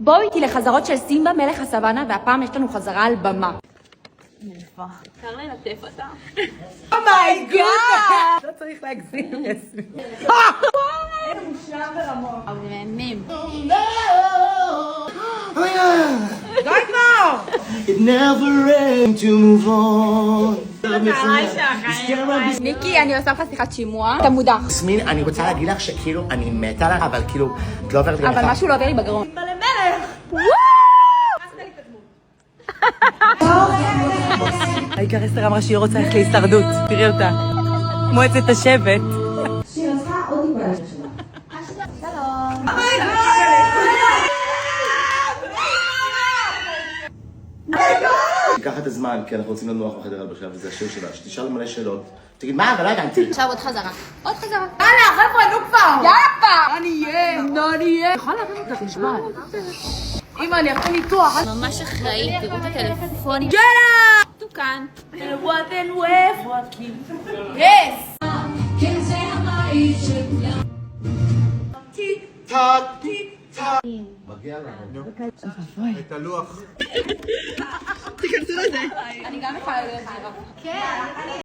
בואו איתי לחזרות של סימבה מלך הסוואנה, והפעם יש לנו חזרה על במה. יפה. אפשר ללטף אותה? אומייגאד! לא צריך להגזים, יסמין. איזה מושלם ברמות. זה מהמם. די כבר! It never rained to move on. ניקי, אני עושה לך שיחת שימוע. אתה מודח. יסמין, אני רוצה להגיד לך שכאילו אני מתה עליך, אבל כאילו, את לא עוברת גם אבל משהו לא עובר לי בגרון. העיקר אסתר אמרה שהיא רוצה ללכת להישרדות. תראי אותה. מועצת השבט. תיקח את הזמן, כי אנחנו רוצים לנוח בחדר הלבשה, וזה השיר שלה, שתשאל מלא שאלות. תגיד, מה? אבל לא הבנתי. עכשיו עוד חזרה. עוד חזרה. יאללה, חבר'ה, נו כבר! יאללה כבר! לא נהיה. יכול להבין אותך נשמע. אמא, אני אחרי ניתוח. ממש אחראי, תראו את הטלפונים. יאללה! תוקן. יס! מגיע לנו. את הלוח. אני גם יכולה להיות זירה. כן.